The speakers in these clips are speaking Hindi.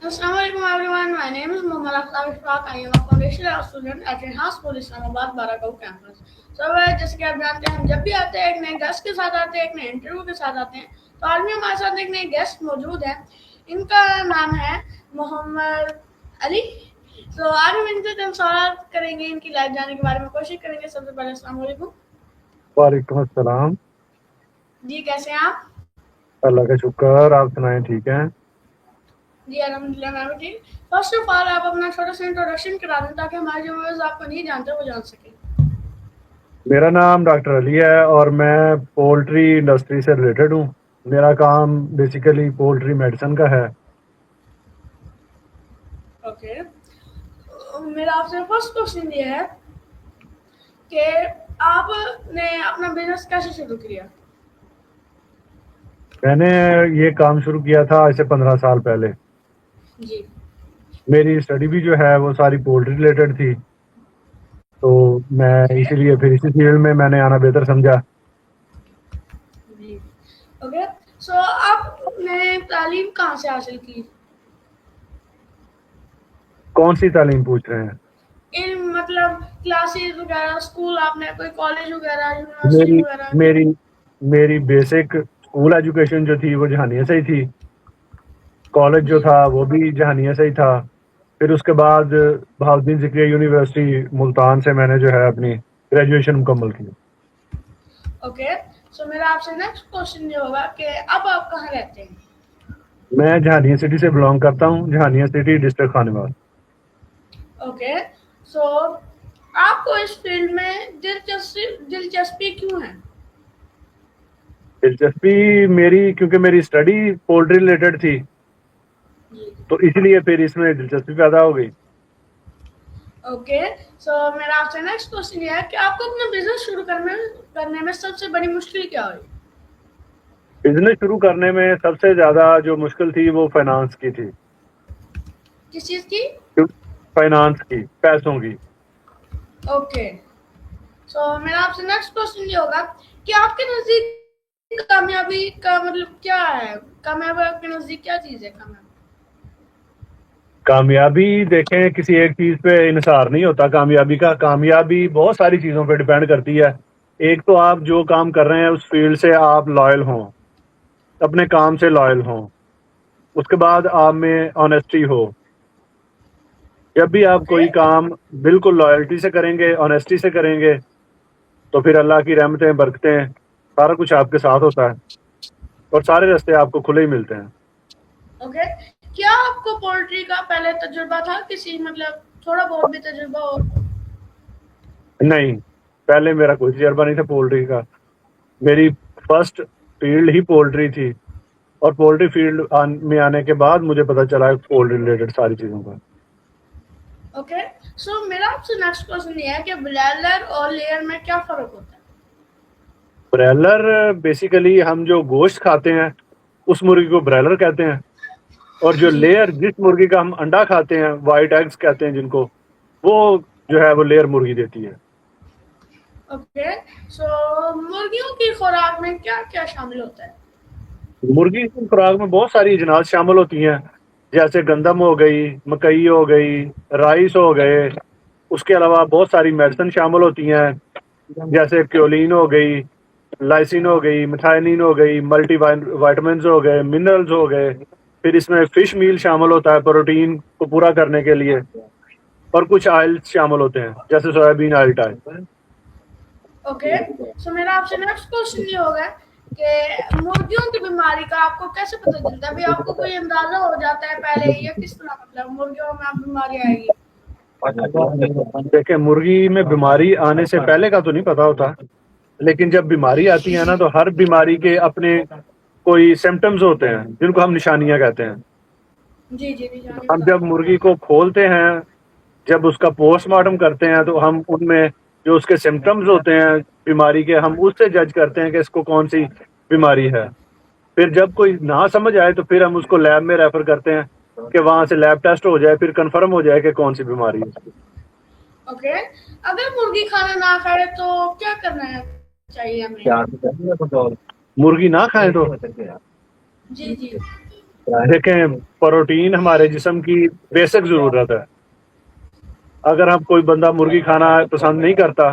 Assalamualaikum everyone. My name is Muhammad Aftab Ishfaq. I am a foundational student at Enhanced School Islamabad Barakaw campus. So जैसे कि आप जानते हैं हम जब भी आते हैं एक नए गेस्ट के साथ आते हैं, एक नए इंटरव्यू के साथ आते हैं। तो आज भी हमारे साथ एक नए गेस्ट मौजूद हैं। इनका नाम है मोहम्मद अली। तो आज हम इनसे चंद सवाल करेंगे, इनकी लाइफ जाने के बारे में कोशिश करेंगे। सबसे पहले अस्सलाम वालेकुम। वालेकुम अस्सलाम। जी कैसे हैं आप? अल्लाह का शुक्र, आप सुनाएं ठीक हैं? जी अल्हम्दुलिल्लाह मैं भी ठीक। फर्स्ट ऑफ ऑल आप अपना छोटा सा इंट्रोडक्शन करा दें ताकि हमारे जो व्यूअर्स आपको नहीं जानते वो जान सकें। मेरा नाम डॉक्टर अली है और मैं पोल्ट्री इंडस्ट्री से रिलेटेड हूँ। मेरा काम बेसिकली पोल्ट्री मेडिसिन का है। ओके, मेरा आपसे फर्स्ट क्वेश्चन ये है कि आपने अपना बिजनेस कैसे शुरू किया? मैंने ये काम शुरू किया था आज से 15 साल पहले। जी मेरी स्टडी भी जो है वो सारी पोल्ट्री रिलेटेड थी, तो मैं इसीलिए फिर इसी फील्ड में मैंने आना बेहतर समझा। जी ओके, सो आपने तालीम कहाँ से हासिल की? कौन सी तालीम पूछ रहे हैं? मतलब क्लासेस वगैरह, स्कूल, आपने कोई कॉलेज वगैरह, यूनिवर्सिटी मेरी वगैरह? मेरी मेरी बेसिक स्कूल एजुकेशन जो थी वो जहानिया से ही थी। कॉलेज जो जी था वो भी जहानिया से ही था। फिर उसके बाद बहाउद्दीन ज़िक्रिया यूनिवर्सिटी मुल्तान से मैंने जो है अपनी ग्रेजुएशन मुकम्मल की। ओके, सो मेरा आपसे नेक्स्ट क्वेश्चन ये होगा कि अब आप कहाँ रहते हैं? मैं जहानिया सिटी से बिलोंग करता हूँ, Jahanian city district Khanewal. Okay, so आपको इस फील्ड में दिलचस्पी क्यों है? दिलचस्पी मेरी क्योंकि मेरी स्टडी पोल्ट्री रिलेटेड थी, जी तो इसलिए फिर इसमें दिलचस्पी पैदा हो गई। ओके, सो मेरा आपसे नेक्स्ट क्वेश्चन ये है कि आपको अपना बिजनेस शुरू करने में सबसे बड़ी मुश्किल क्या हुई? बिजनेस शुरू करने में सबसे ज़्यादा जो मुश्किल थी वो फाइनेंस की थी। किस चीज़ की? फाइनेंस की, पैसों की। ओके, सो मेरा आपसे नेक्स्ट क्वेश्चन ये होगा कि आपके नज़दीक कामयाबी का मतलब क्या है? कामयाबी आपके नज़दीक क्या चीज़ है कामयाबी? कामयाबी देखें, किसी एक चीज़ पे इन्हिसार नहीं होता कामयाबी का। कामयाबी बहुत सारी चीज़ों पे डिपेंड करती है। एक तो आप जो काम कर रहे हैं उस फील्ड से आप लॉयल हों, अपने काम से लॉयल हों। उसके बाद आप में ऑनेस्टी हो। जब भी आप ओके कोई काम बिल्कुल लॉयल्टी से करेंगे, ऑनेस्टी से करेंगे, तो फिर अल्लाह की रहमतें, बरकतें, सारा कुछ आपके साथ होता है और सारे रास्ते आपको खुले ही मिलते हैं। ओके, क्या आपको पोल्ट्री का पहले तजुर्बा था, किसी मतलब थोड़ा बहुत भी तजुर्बा हो? नहीं, पहले मेरा कोई तजर्बा नहीं था पोल्ट्री का। मेरी फर्स्ट फील्ड ही पोल्ट्री थी और पोल्ट्री फील्ड में आने के बाद मुझे पता चला है पोल्ट्री रिलेटेड सारी चीज़ों का। ओके, सो मेरा आपसे नेक्स्ट क्वेश्चन ये है कि ब्रॉयलर और लेयर में क्या फ़र्क होता है? ब्रॉयलर बेसिकली हम जो गोश्त खाते हैं उस मुर्गी को ब्रॉयलर कहते हैं, और जो जी लेयर, जिस मुर्गी का हम अंडा खाते हैं, वाइट एग्स कहते हैं जिनको, वो जो है वो लेयर मुर्गी देती है। ओके, सो मुर्गियों की खुराक में क्या क्या शामिल होता है? मुर्गी की खुराक में बहुत सारी अजनास शामिल होती हैं, जैसे गंदम हो गई, मकई हो गई, राइस हो गए। उसके अलावा बहुत सारी मेडिसिन शामिल होती हैं, जैसे क्योलिन हो गई, लाइसिन हो गई, मिथाइलिन हो गई, मल्टी वाइटामिन हो गए, मिनरल्स हो गए। फिर इसमें फिश मील शामिल होता है प्रोटीन को पूरा करने के लिए, और कुछ ऑयल शामिल होते हैं जैसे सोयाबीन ऑयल टाइप। ओके, सो मेरा आपसे नेक्स्ट क्वेश्चन ये होगा कि मुर्गियों की बीमारी का आपको कैसे पता चलता है? अभी आपको कोई अंदाजा हो जाता है पहले, या किस तरह मतलब मुर्गियों में आप बीमारी आएगी? देखिए, मुर्गी में बीमारी आने से पहले का तो नहीं पता होता, लेकिन जब बीमारी आती है ना तो हर बीमारी के अपने कोई सिम्टम्स होते हैं जिनको हम निशानियां कहते हैं। जी जी जी जानी हम बता। जब मुर्गी को खोलते हैं, जब उसका पोस्टमार्टम करते हैं, तो हम उनमें जो उसके सिम्टम्स होते हैं बीमारी के, हम उससे जज करते हैं कि इसको कौन सी बीमारी है। फिर जब कोई ना समझ आए तो फिर हम उसको लैब में रेफर करते हैं कि वहां से लैब टेस्ट हो जाए, फिर कंफर्म हो जाए कि कौन सी बीमारी है उसकी। ओके, अगर मुर्गी खाना ना खाए तो क्या करना चाहिए हमें? मुर्गी ना खाए तो जी जी देखें, प्रोटीन हमारे जिस्म की बेसिक ज़रूरत है। अगर हम कोई बंदा मुर्गी खाना पसंद नहीं करता,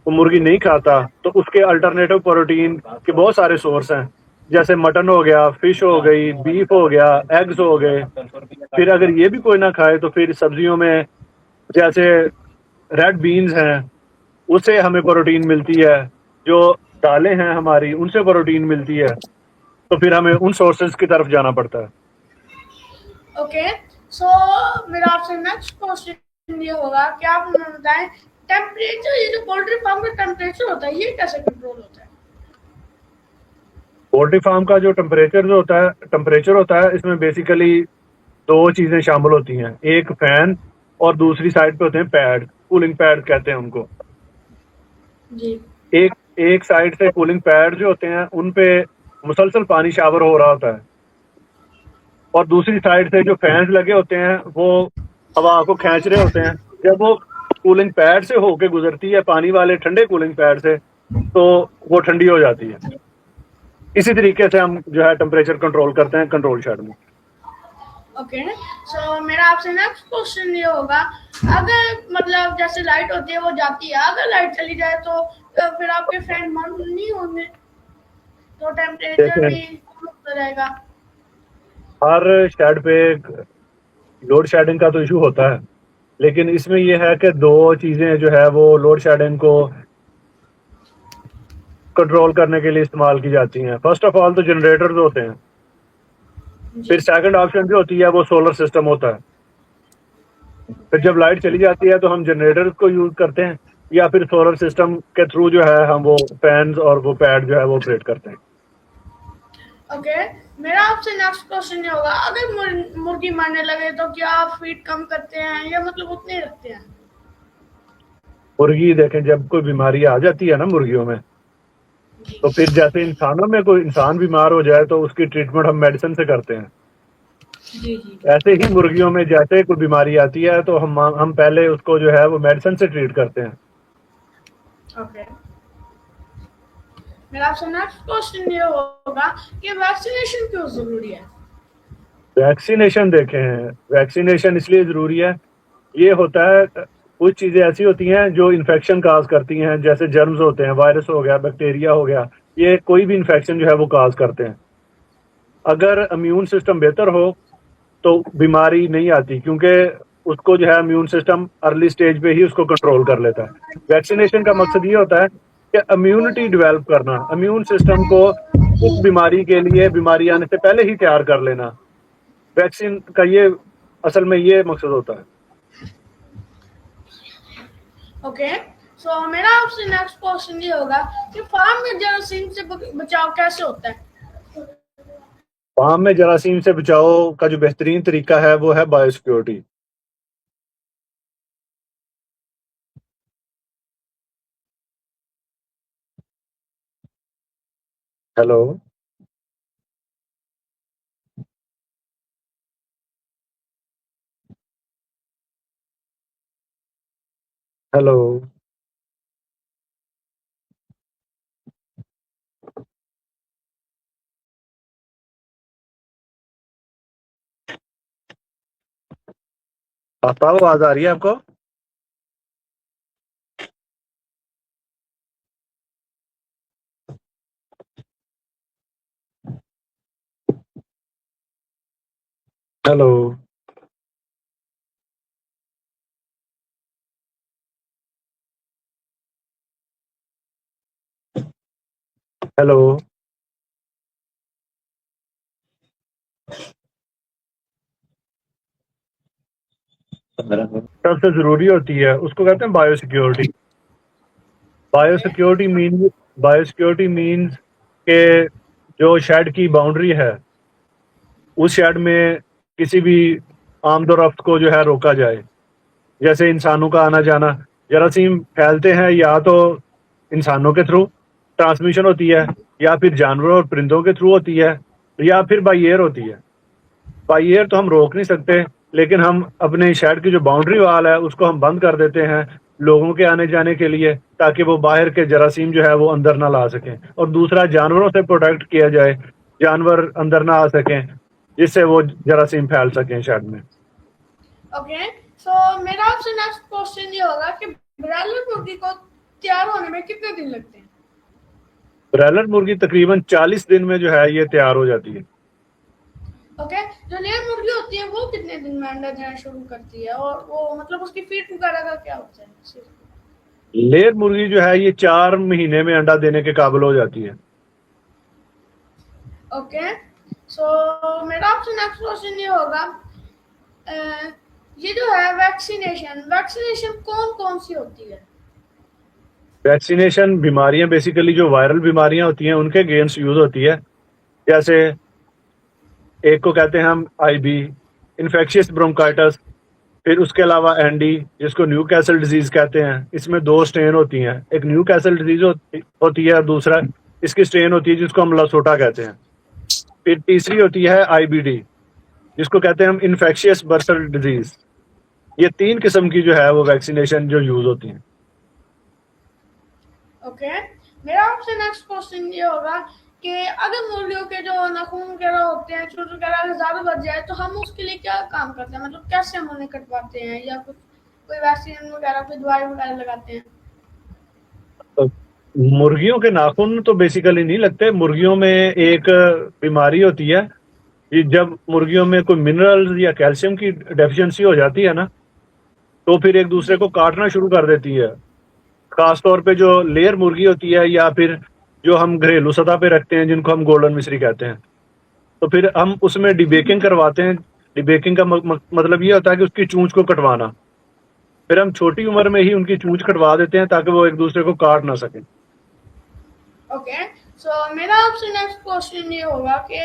वो मुर्गी नहीं खाता, तो उसके अल्टरनेटिव प्रोटीन के बहुत सारे सोर्स हैं, जैसे मटन हो गया, फिश हो गई, बीफ हो गया, एग्स हो गए। फिर अगर ये भी कोई ना खाए तो फिर सब्जियों में जैसे रेड बीन्स हैं, उससे हमें प्रोटीन मिलती है। जो दालें हैं हमारी, उनसे प्रोटीन मिलती है। तो फिर हमें उन सोर्सेज की तरफ जाना पड़ता है। ओके, सो मेरा आपसे नेक्स्ट क्वेश्चन ये होगा कि आप हमें बताएं, टेम्परेचर, ये जो पोल्ट्री फार्म का टेम्परेचर होता है, ये कैसे कंट्रोल होता है? पोल्ट्री फार्म का जो टेम्परेचर होता है, इसमें बेसिकली दो चीजें शामिल होती हैं। एक फैन और दूसरी साइड पे होते हैं पैड, कूलिंग पैड कहते हैं उनको। जी। एक एक साइड से कूलिंग पैड जो होते हैं उन पे मुसलसल पानी शावर हो रहा होता है, और दूसरी साइड से जो फैंस लगे होते हैं वो हवा को खींच रहे होते हैं। जब वो कूलिंग पैड से होके गुजरती है, पानी वाले ठंडे कूलिंग पैड से, तो वो ठंडी हो जाती है। इसी तरीके से हम जो है टेम्परेचर कंट्रोल करते हैं कंट्रोल शेड में। ओके, सो मेरा आपसे नेक्स्ट क्वेश्चन ये होगा, अगर मतलब जैसे लाइट होती है वो जाती है, अगर लाइट चली जाए तो फिर आपके फैन बंद नहीं होंगे, तो टेम्परेचर देखें, भी कम होता रहेगा। हर शेड पे लोड शेडिंग का तो इशू होता है, लेकिन इसमें यह है कि दो चीजें जो है वो लोड शेडिंग को कंट्रोल करने के लिए इस्तेमाल की जाती हैं। फर्स्ट ऑफ ऑल तो जनरेटर्स होते हैं। फिर सेकंड ऑप्शन जो होती है वो सोलर सिस्टम होता है। फिर जब लाइट चली जाती है तो हम जनरेटर को यूज करते हैं, या फिर सोलर सिस्टम के थ्रू जो है हम वो फैंस और वो पैड जो है वो ऑपरेट करते हैं। ओके, मेरा आपसे नेक्स्ट क्वेश्चन ये होगा, अगर मुर्गी मरने लगे तो क्या आप फीड कम करते हैं या मतलब उतने ही रखते हैं? मुर्गी देखें, जब कोई बीमारी आ जाती है ना मुर्गियों में, तो फिर जैसे इंसानों में कोई इंसान बीमार हो जाए तो उसकी ट्रीटमेंट हम मेडिसिन से करते हैं। जी जी। ऐसे ही मुर्गियों में जैसे कोई बीमारी आती है तो हम पहले उसको जो है वो मेडिसिन से ट्रीट करते हैं। ओके, मेरा आपसे नेक्स्ट क्वेश्चन ये होगा कि वैक्सीनेशन क्यों जरूरी है? वैक्सीनेशन देखें, वैक्सीनेशन इसलिए ज़रूरी है, ये होता है कुछ चीज़ें ऐसी होती हैं जो इन्फेक्शन काज करती हैं, जैसे जर्म्स होते हैं, वायरस हो गया, बैक्टीरिया हो गया, ये कोई भी इन्फेक्शन जो है वो काज करते हैं। अगर इम्यून सिस्टम बेहतर हो तो बीमारी नहीं आती, क्योंकि उसको जो है इम्यून सिस्टम अर्ली स्टेज पे ही उसको कंट्रोल कर लेता है। वैक्सीनेशन का मकसद ये होता है कि इम्यूनिटी डेवलप करना, इम्यून सिस्टम को उस बीमारी के लिए, बीमारी आने से पहले ही तैयार कर लेना। वैक्सीन का ये असल में ये मकसद होता है। ओके, सो मेरा आपसे नेक्स्ट क्वेश्चन ये होगा कि फार्म में जरासीम से बचाव कैसे होता है? फार्म में जरासीम से बचाव का जो बेहतरीन तरीका है वो है बायोसिक्योरिटी। हेलो, हेलो, आपा आवाज आ रही है आपको? Hello, hello. सबसे जरूरी होती है, उसको कहते हैं बायोसिक्योरिटी। बायोसिक्योरिटी मीन्स के जो शेड की बाउंड्री है, उस शेड में किसी भी आमदोरफ्त को जो है रोका जाए। जैसे इंसानों का आना जाना, जरासीम फैलते हैं या तो इंसानों के थ्रू ट्रांसमिशन होती है, या फिर जानवरों और परिंदों के थ्रू होती है, या फिर बाई एयर होती है। बाई एयर तो हम रोक नहीं सकते, लेकिन हम अपने शेड की जो बाउंड्री वाल है उसको हम बंद कर देते हैं लोगों के आने जाने के लिए, ताकि वो बाहर के जरासीम जो है वो अंदर ना ला सकें। और दूसरा, जानवरों से प्रोटेक्ट किया जाए, जानवर अंदर ना आ सकें। जिससे वो जरासीम फैल सकें शेड में। ओके, सो मेरा आपसे नेक्स्ट क्वेश्चन ये होगा कि ब्रायलर मुर्गी को तैयार होने में कितने दिन लगते हैं? ब्रायलर मुर्गी तकरीबन 40 दिन में जो है ये तैयार हो जाती है। ओके, जो लेयर मुर्गी होती है वो कितने दिन में अंडा देना शुरू करती है, और वो मतलब उसकी फीड वगैरह का क्या होता है? लेयर मुर्गी जो है ये 4 महीने में अंडा देने के काबिल हो जाती है। ओके, सो मेरा आपसे नेक्स्ट क्वेश्चन ये होगा, अ, ये जो है वैक्सीनेशन वैक्सीनेशन कौन कौन सी होती है? वैक्सीनेशन बीमारियां बेसिकली जो वायरल बीमारियां होती हैं उनके अगेंस्ट यूज होती है। जैसे एक को कहते हैं हम आईबी, इन्फेक्शियस ब्रोंकाइटिस, फिर उसके अलावा एनडी जिसको न्यू कैसल डिजीज कहते हैं। इसमें 2 स्ट्रेन होती हैं, एक न्यू कैसल डिजीज होती है और दूसरा इसकी स्ट्रेन होती है जिसको हम लसोटा कहते हैं। फिर तीसरी होती है आईबीडी जिसको कहते हैं हम इन्फेक्शियस बर्सल डिजीज। ये 3 किस्म की जो है वो वैक्सीनेशन जो यूज होती है। ओके, मेरा आपसे नेक्स्ट क्वेश्चन ये होगा कि अगर मुर्गियों के जो नाखून वगैरह होते हैं, चोट वगैरह अगर ज्यादा बढ़ जाए तो हम उसके लिए क्या काम करते हैं, मतलब कैसे हम उन्हें कटवाते हैं या कुछ कोई वैक्सीन वगैरह कोई दवाई वगैरह लगाते हैं? तो मुर्गियों के नाखून तो बेसिकली नहीं लगते। मुर्गियों में एक बीमारी होती है कि जब मुर्गियों में कोई मिनरल्स या कैल्शियम की डेफिशिएंसी हो जाती है ना, तो फिर एक दूसरे जी। को काटना शुरू कर देती है। खास तौर पे जो लेयर मुर्गी होती है या फिर जो हम घरेलू सतह पे रखते हैं जिनको हम गोल्डन मिश्री कहते हैं, तो फिर हम उसमें डिबेकिंग करवाते हैं। डिबेकिंग का मतलब ये होता है कि उसकी चूंच को कटवाना। फिर हम छोटी उम्र में ही उनकी चूंच कटवा देते हैं ताकि वो एक दूसरे को काट ना सकें। ओके, सो मेरा आपसे नेक्स्ट क्वेश्चन ये होगा कि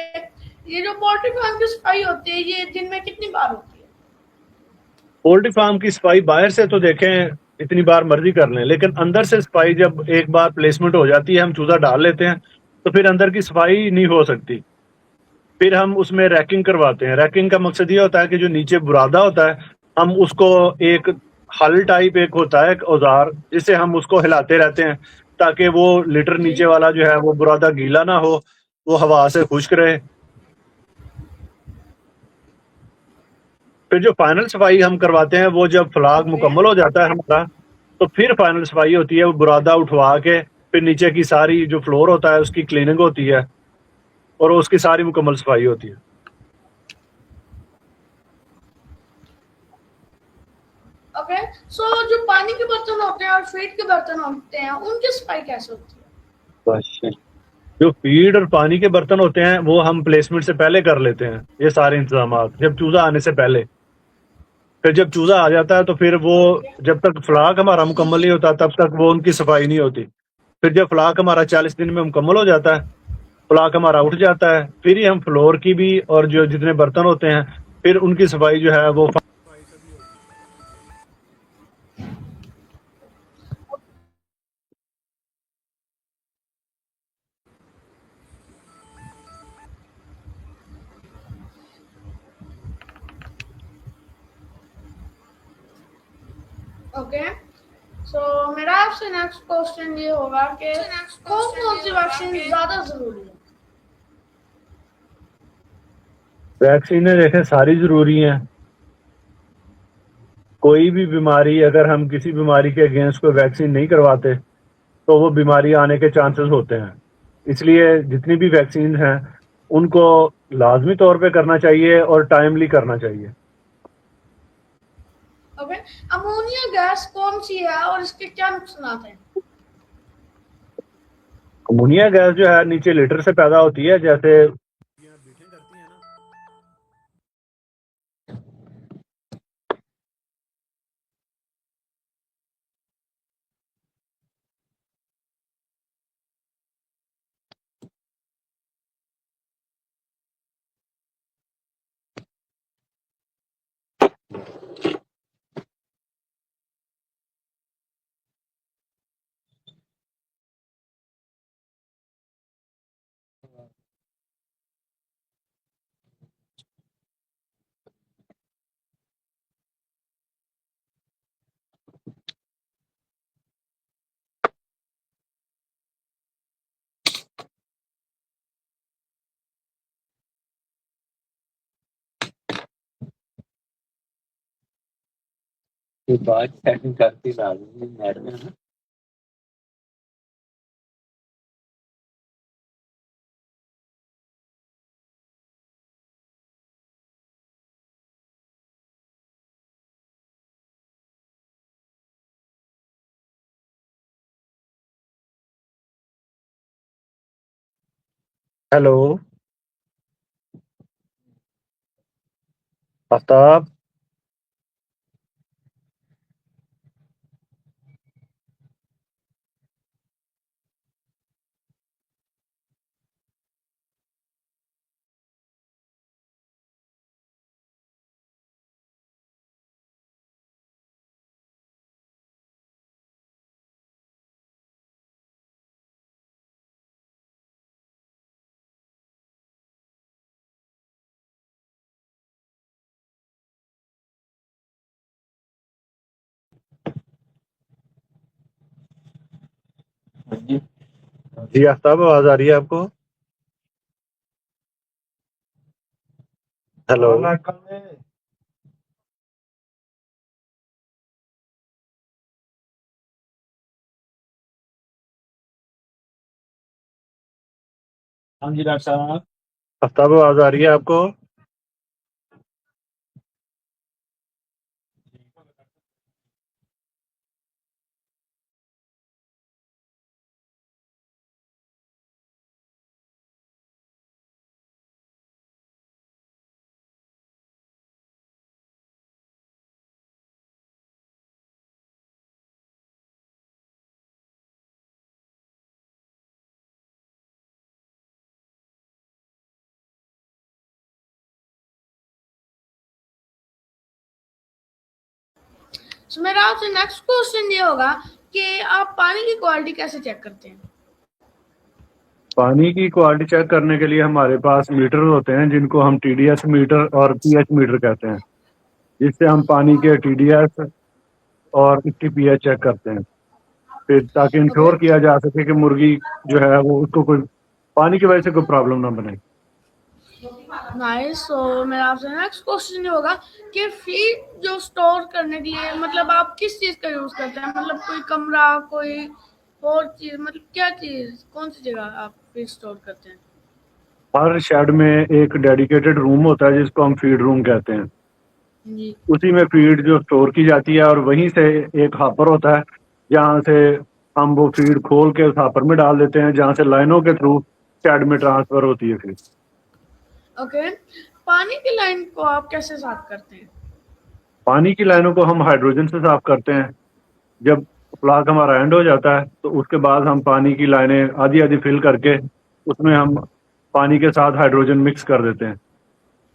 ये जो पोल्ट्री फार्म की सफाई होती है ये दिन में कितनी बार होती है? पोल्ट्री फार्म की सफाई बाहर से तो देखें इतनी बार मर्जी कर लें, लेकिन अंदर से सफाई जब एक बार प्लेसमेंट हो जाती है, हम चूजा डाल लेते हैं, तो फिर अंदर की सफाई नहीं हो सकती। फिर हम उसमें रैकिंग करवाते हैं। रैकिंग का मकसद ये होता है कि जो नीचे बुरादा होता है, हम उसको एक हल टाइप एक होता है एक औजार, जिससे हम उसको हिलाते रहते हैं ताकि वो लिटर जी। नीचे वाला जो है वो बुरादा गीला ना हो, वो हवा से खुश्क रहे। फिर जो फाइनल सफाई हम करवाते हैं वो जब फ्लाग ओके। मुकम्मल हो जाता है हमारा, तो फिर फाइनल सफाई होती है। वो बुरादा उठवा के फिर नीचे की सारी जो फ्लोर होता है उसकी क्लीनिंग होती है और उसकी सारी मुकम्मल सफाई होती है। ओके, सो जो पानी के बर्तन होते हैं और फीड के बर्तन होते हैं उनकी सफाई कैसे होती है? अच्छा, जो फीड और पानी के बर्तन होते हैं वो हम प्लेसमेंट से पहले कर लेते हैं, ये सारे इंतजाम जब चूजा आने से पहले। फिर जब चूजा आ जाता है तो फिर वो, ओके। जब तक फ्लाक हमारा मुकम्मल नहीं होता तब तक वो उनकी सफाई नहीं होती। फिर जब फ्लाक हमारा 40 दिन में मुकम्मल हो जाता है, फ्लाक हमारा उठ जाता है, फिर ही हम फ्लोर की भी और जो जितने बर्तन होते हैं फिर उनकी सफाई जो है वो ओके, सो मेरा आपसे नेक्स्ट क्वेश्चन ये होगा कि कौन कौन सी वैक्सीन ज्यादा जरूरी है? वैक्सीनें देखें सारी जरूरी हैं। कोई भी बीमारी, अगर हम किसी बीमारी के अगेंस्ट कोई वैक्सीन नहीं करवाते तो वो बीमारी आने के चांसेस होते हैं। इसलिए जितनी भी वैक्सीन हैं उनको लाजमी तौर पे करना चाहिए और टाइमली करना चाहिए। ओके, अमोनिया गैस कौन सी है और इसके क्या नुकसान हैं? अमोनिया गैस जो है नीचे लीटर से पैदा होती है। जैसे ये बात सेटिंग करती लाजमी नेट में ना। हेलो आफ्ताब। जी जी आफ्ताब, आवाज आ रही है आपको? हेलो। हाँ जी डॉक्टर साहब। आफ्ताब, आवाज आ रही है आपको? सो मेरा आपसे नेक्स्ट क्वेश्चन ये होगा कि आप पानी की क्वालिटी कैसे चेक करते हैं? पानी की क्वालिटी चेक करने के लिए हमारे पास मीटर होते हैं, जिनको हम टीडीएस मीटर और पीएच मीटर कहते हैं, जिससे हम पानी के टीडीएस और इसकी पीएच चेक करते हैं, फिर ताकि ओके, इंश्योर किया जा सके कि मुर्गी जो है वो उसको कोई पानी की वजह से कोई प्रॉब्लम ना बने। नाइस। सो मेरा आपसे नेक्स्ट क्वेश्चन ये होगा कि फीड जो स्टोर करने के लिए मतलब आप किस चीज का यूज करते हैं? मतलब कोई कमरा, कोई और चीज, मतलब क्या चीज, कौन सी जगह आप फीड स्टोर करते हैं? हर शेड में एक डेडिकेटेड रूम होता है जिसको हम फीड रूम कहते हैं। जी। उसी में फीड जो स्टोर की जाती है और वहीं से एक हापर होता है जहाँ से हम वो फीड खोल के उस हापर में डाल देते हैं, जहाँ से लाइनों के थ्रू शेड में ट्रांसफर होती है फीड। ओके, पानी की लाइन को आप कैसे साफ करते हैं? पानी की लाइनों को हम हाइड्रोजन से साफ करते हैं। जब फ्लास्क हमारा एंड हो जाता है तो उसके बाद हम पानी की लाइनें आधी आधी फिल करके उसमें हम पानी के साथ हाइड्रोजन मिक्स कर देते हैं,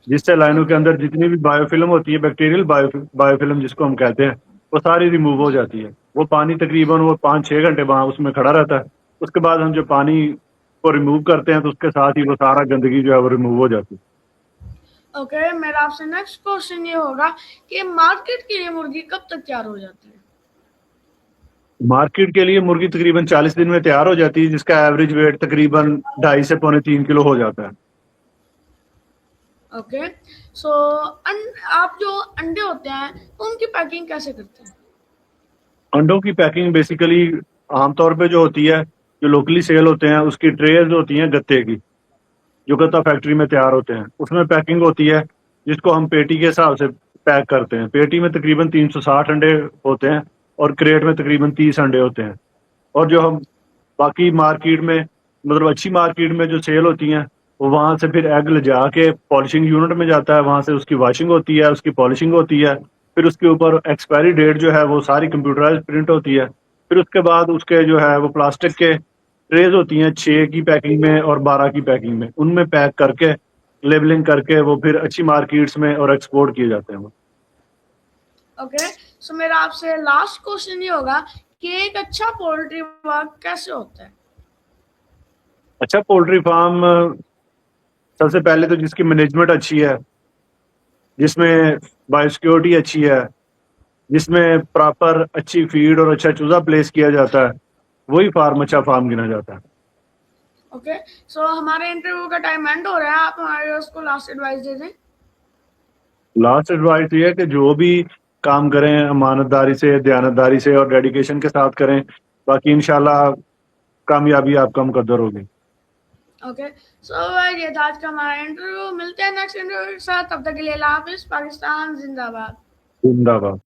जिससे लाइनों के ओके। अंदर जितनी भी बायोफिल्म होती है, बैक्टीरियल बायोफिल्म जिसको हम कहते हैं, वो सारी रिमूव हो जी। जाती है। वो पानी तकरीबन वो 5-6 घंटे वहाँ उसमें खड़ा रहता है। उसके बाद हम जो पानी को रिमूव करते हैं तो उसके साथ ही वो सारा गंदगी जो है वो रिमूव हो जाती है। ओके, मेरा आपसे नेक्स्ट क्वेश्चन ये होगा कि मार्केट के लिए मुर्गी कब तक तैयार हो जाती है? मार्केट के लिए मुर्गी तकरीबन 40 दिन में तैयार हो जाती है, जिसका एवरेज वेट तकरीबन 2.5 से 3 किलो हो जाता है। ओके। सो आप जो अंडे होते हैं उनकी पैकिंग कैसे करते हैं? अंडों की पैकिंग बेसिकली आमतौर पे जो होती है, जो लोकली सेल होते हैं, उसकी ट्रेज होती हैं गत्ते की, जो गत्ता फैक्ट्री में तैयार होते हैं। उसमें पैकिंग होती है जिसको हम पेटी के हिसाब से पैक करते हैं। पेटी में तकरीबन 360 अंडे होते हैं और क्रेट में तकरीबन 30 अंडे होते हैं। और जो हम बाकी मार्केट में, मतलब अच्छी मार्केट में जो सेल होती हैं, वो वहाँ से फिर एग ले जाके पॉलिशिंग यूनिट में जाता है, वहाँ से उसकी वॉशिंग होती है, उसकी पॉलिशिंग होती है, फिर उसके ऊपर एक्सपायरी डेट जो है वो सारी कंप्यूटराइज प्रिंट होती है। फिर उसके बाद उसके जो है वो प्लास्टिक के ट्रेज होती हैं, 6 की पैकिंग में और 12 की पैकिंग में, उनमें पैक करके लेबलिंग करके वो फिर अच्छी मार्केट्स में और एक्सपोर्ट किए जाते हैं वो। ओके, सो मेरा आपसे लास्ट क्वेश्चन ये होगा कि एक अच्छा पोल्ट्री फार्म कैसे होता है? अच्छा पोल्ट्री फार्म सबसे पहले तो जिसकी मैनेजमेंट अच्छी है, जिसमें बायोसिक्योरिटी अच्छी है, जिसमें प्रॉपर अच्छी फीड और अच्छा चूजा प्लेस किया जाता है, वही फार्म अच्छा फार्म गिना जाता है। ओके, सो हमारे इंटरव्यू का टाइम एंड हो रहा है, आप हमारे व्यूअर्स को लास्ट एडवाइस दे दें। लास्ट एडवाइस ये है कि जो भी काम करें, अमानतदारी से, दयानतदारी से और डेडिकेशन के साथ करें। बाकी इंशाल्लाह कामयाबी आपका मुकद्दर होगी। ओके, सो ये था आज का हमारा इंटरव्यू। मिलते हैं नेक्स्ट इंटरव्यू के साथ, तब तक के लिए अल्लाह हाफिज। पाकिस्तान जिंदाबाद। जिंदाबाद।